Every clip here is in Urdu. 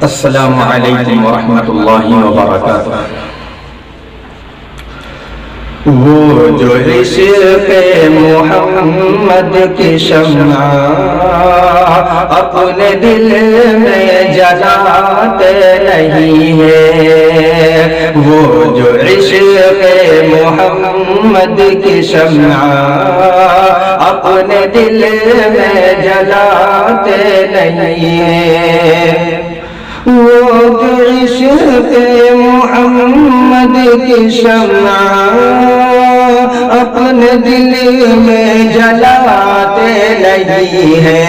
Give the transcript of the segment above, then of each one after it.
السلام علیکم ورحمۃ اللہ وبرکاتہ۔ وہ جو عشق محمد کی شمع اپنے دل میں جلاتے نہیں ہے، وہ جو عشق محمد کی شمع اپنے دل میں جلاتے نہیں ہے، وہ جو عشق محمد کی شمع اپنے دل میں جلاتے نہیں ہے،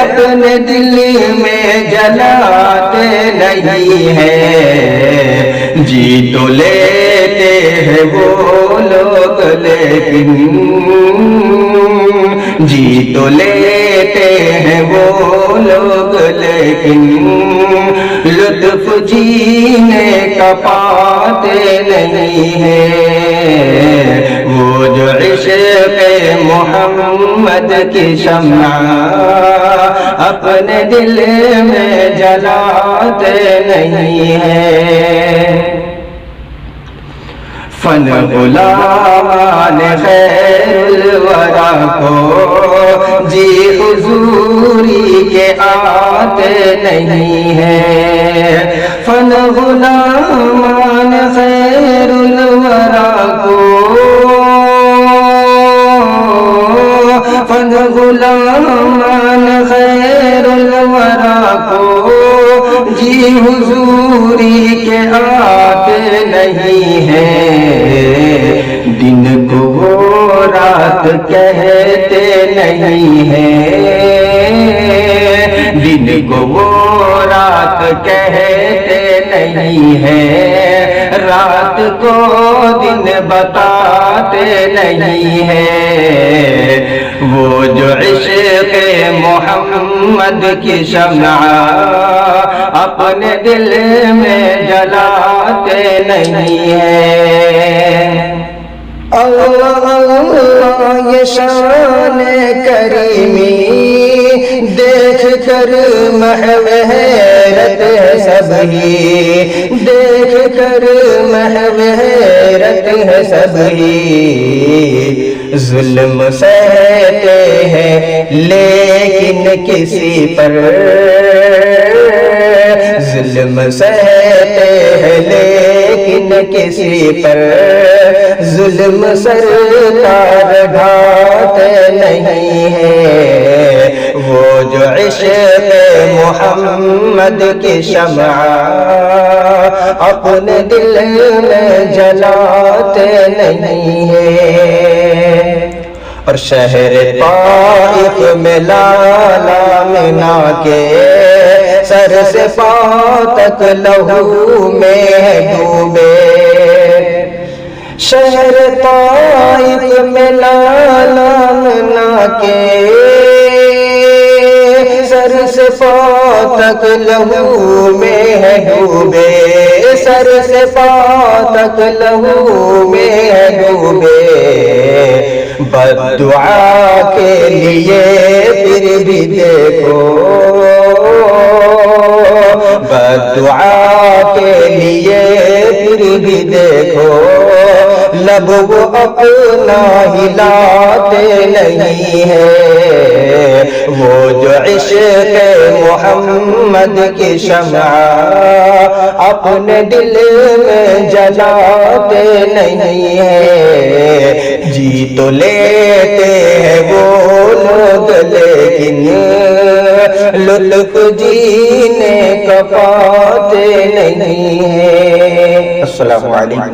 اپنے دل میں جلاتے نہیں ہے، جی تو لیتے ہیں وہ لوگ لیکن، جی تو لیتے ہیں وہ لوگ لیکن لطف جینے کا پاتے نہیں ہے، وہ جو عشق محمد کی شمع اپنے دل میں جلاتے نہیں ہے۔ فن غلامان خیر الورا کو جی حضوری کے آتے نہیں ہے، فن غلامان خیر الورا کو، فن غلامان خیر الورا کو جی حضوری کے آتے نہیں ہے، دن کو وہ رات کہتے نہیں ہے، دن کو وہ رات کہتے نہیں ہے، رات کو دن بتاتے نہیں ہے، وہ جو عشق محمد کی شمع اپنے دل میں جلاتے نہیں ہے۔ اللہ اللہ یہ شان کریمی دیکھ کر محو حیرت ہے سب ہی، دیکھ کر محو حیرت ہے سب ہی، ظلم سہتے ہیں لیکن کسی پر، ظلم سہتے ہیں لیکن کسی پر ظلم سرکار ڈھاتے نہیں ہے، وہ جو عشق محمد کی شمع اپنے دل میں جلاتے نہیں ہے۔ اور شہر طائف میں لالا منا کے سر سے پاؤں تک لہو میں ڈوبے، شہر طائف میں لالا منا کے سر سے پاؤں تک لہو میں ڈوبے، سر سے پاؤں تک لہو میں ڈوبے، بد دعا کے لیے پھر بھی دیکھو، بد دعا کے لیے پھر بھی دیکھو، لب وہ اپنا ہلاتے نہیں ہے، وہ جو عشق محمد کی شمع اپنے دل میں جلاتے نہیں ہے، جی تو لیتے ہیں وہ لوگ لیکن لطف جینے کا پاتے نہیں ہے۔ السلام علیکم۔